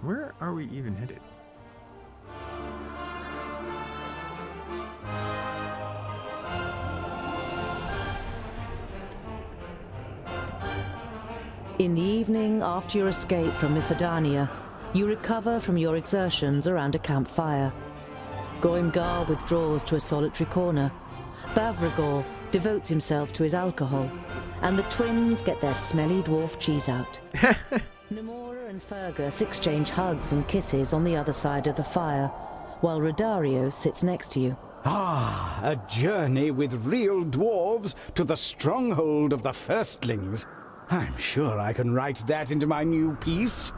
Where are we even headed? In the evening, after your escape from Mithridania, you recover from your exertions around a campfire. Goimgar withdraws to a solitary corner. Bavragor devotes himself to his alcohol, and the twins get their smelly dwarf cheese out. Namora and Furgas exchange hugs and kisses on the other side of the fire, while Rodario sits next to you. Ah, a journey with real dwarves to the stronghold of the firstlings. I'm sure I can write that into my new piece.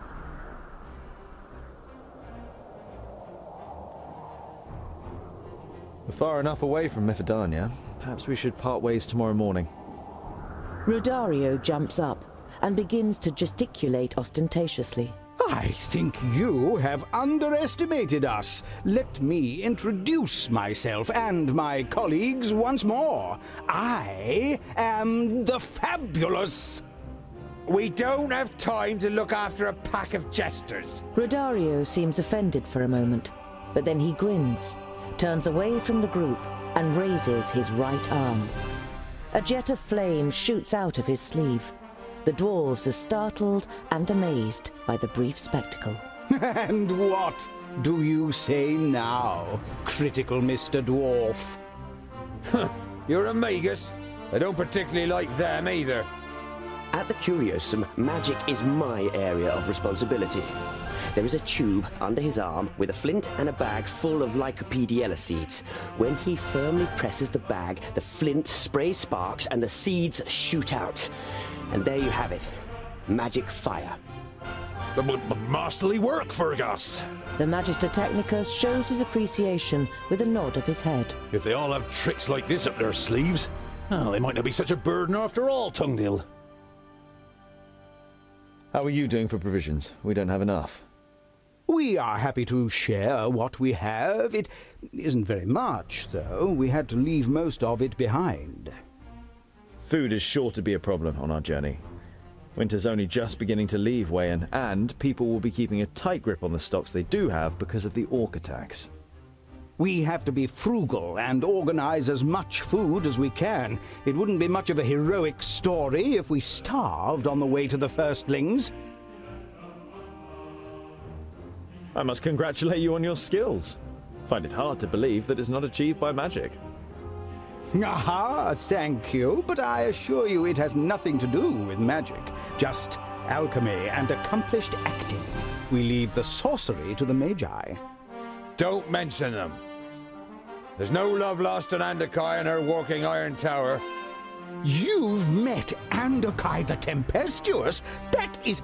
We're far enough away from Mithridania. Perhaps we should part ways tomorrow morning. Rodario jumps up and begins to gesticulate ostentatiously. I think you have underestimated us. Let me introduce myself and my colleagues once more. I am the Fabulous. We don't have time to look after a pack of jesters. Rodario seems offended for a moment, but then he grins, turns away from the group, and raises his right arm. A jet of flame shoots out of his sleeve. The dwarves are startled and amazed by the brief spectacle. And what do you say now, critical Mr. Dwarf? You're a magus. I don't particularly like them either. At the Curiosum, magic is my area of responsibility. There is a tube under his arm with a flint and a bag full of Lycopediella seeds. When he firmly presses the bag, the flint sprays sparks and the seeds shoot out. And there you have it. Magic fire. Masterly work, Furgas. The Magister Technicus shows his appreciation with a nod of his head. If they all have tricks like this up their sleeves, well, they might not be such a burden after all, Tungdil. How are you doing for provisions? We don't have enough. We are happy to share what we have. It isn't very much, though. We had to leave most of it behind. Food is sure to be a problem on our journey. Winter's only just beginning to leave Wayan, and people will be keeping a tight grip on the stocks they do have because of the orc attacks. We have to be frugal and organize as much food as we can. It wouldn't be much of a heroic story if we starved on the way to the firstlings. I must congratulate you on your skills. Find it hard to believe that it's not achieved by magic. Aha, thank you, but I assure you it has nothing to do with magic. Just alchemy and accomplished acting. We leave the sorcery to the magi. Don't mention them. There's no love lost on Andakai and her walking iron tower. You've met Andakai the Tempestuous? That is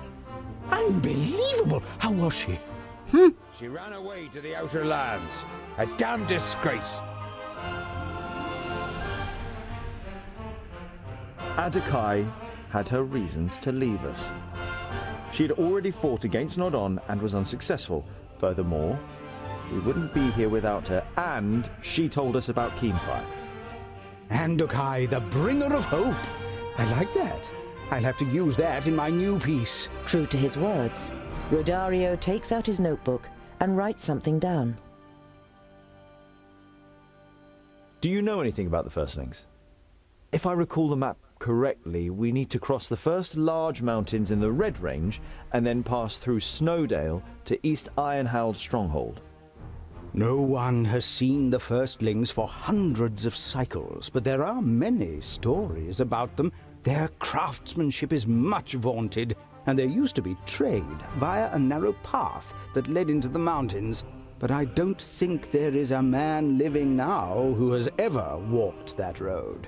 unbelievable. How was she? She ran away to the outer lands. A damn disgrace. Andakai had her reasons to leave us. She had already fought against Nodon and was unsuccessful. Furthermore, we wouldn't be here without her, and she told us about Keenfire. Andakai, the bringer of hope. I like that. I'll have to use that in my new piece. True to his words, Rodario takes out his notebook and writes something down. Do you know anything about the firstlings? If I recall the map correctly, we need to cross the first large mountains in the Red Range and then pass through Snowdale to East Ironhald Stronghold. No one has seen the firstlings for hundreds of cycles, but there are many stories about them. Their craftsmanship is much vaunted, and there used to be trade via a narrow path that led into the mountains, but I don't think there is a man living now who has ever walked that road.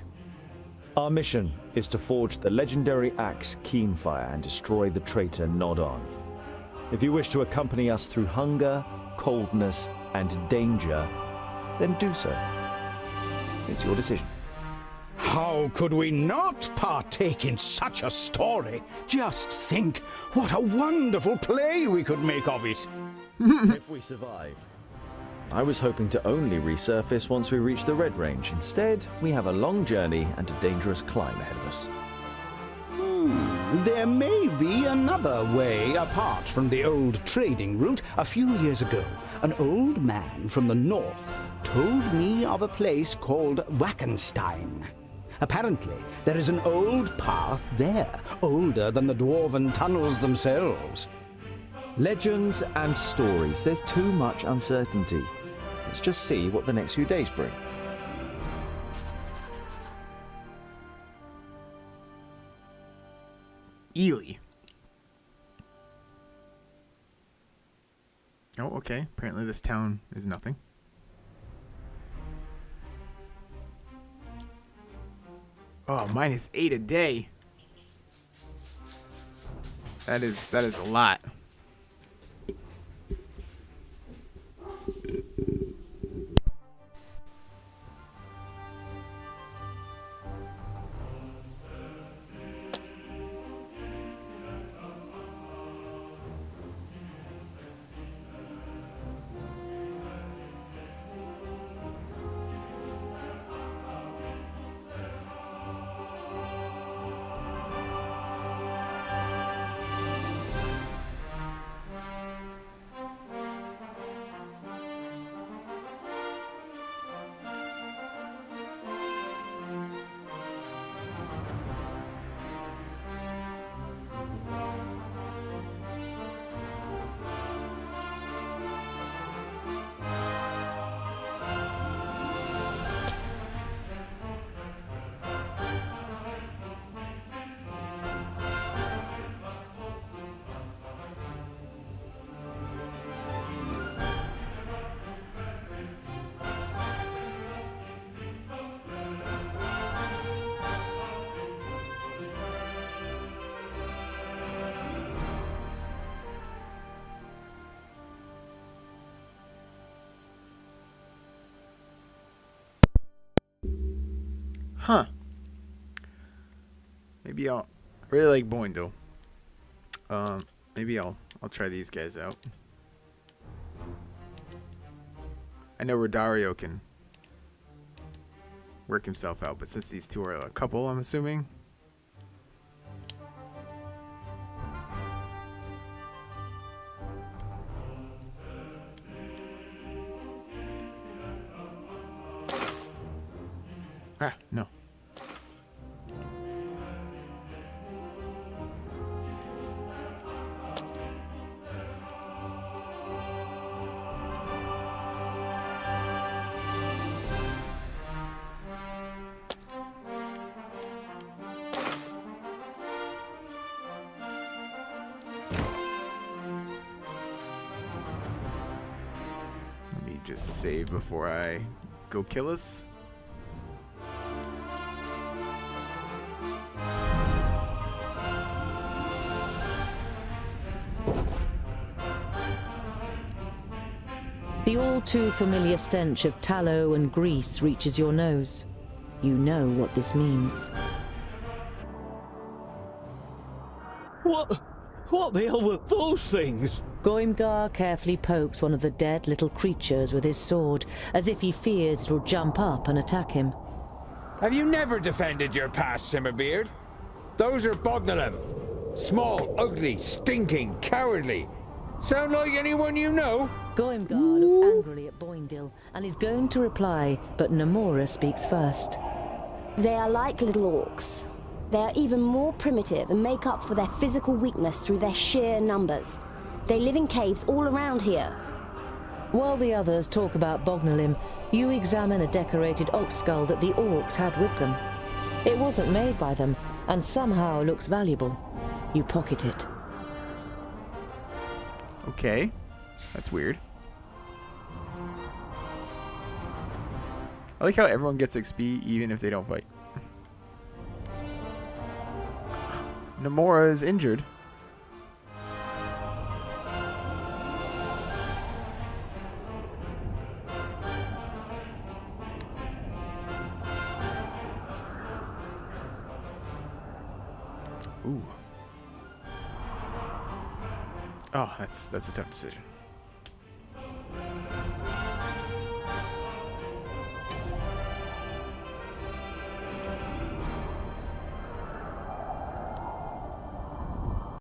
Our mission is to forge the legendary axe Keenfire and destroy the traitor Nodon. If you wish to accompany us through hunger, coldness, and danger, then do so. It's your decision. How could we not partake in such a story? Just think, what a wonderful play we could make of it. If we survive. I was hoping to only resurface once we reach the Red Range. Instead, we have a long journey and a dangerous climb ahead of us. And there may be another way apart from the old trading route. A few years ago, an old man from the north told me of a place called Wackenstein. Apparently, there is an old path there, older than the dwarven tunnels themselves. Legends and stories. There's too much uncertainty. Let's just see what the next few days bring. Ely. Oh, okay. Apparently this town is nothing. Oh, -8 a day. That is a lot. Huh. Maybe I really like Boindle. Maybe I'll try these guys out. I know Rodario can work himself out, but since these two are a couple, I'm assuming. Ah, no. Let me just save before I go kill us. The all too familiar stench of tallow and grease reaches your nose. You know what this means. What the hell were those things? Goimgar carefully pokes one of the dead little creatures with his sword, as if he fears it will jump up and attack him. Have you never defended your past, Simmerbeard? Those are bögnilim. Small, ugly, stinking, cowardly. Sound like anyone you know? Goimgar looks angrily at Boindle and is going to reply, but Namora speaks first. They are like little orcs. They are even more primitive and make up for their physical weakness through their sheer numbers. They live in caves all around here. While the others talk about bögnilim, you examine a decorated ox skull that the orcs had with them. It wasn't made by them, and somehow looks valuable. You pocket it. Okay. That's weird. I like how everyone gets XP even if they don't fight. Namora is injured. Ooh. Oh, that's a tough decision.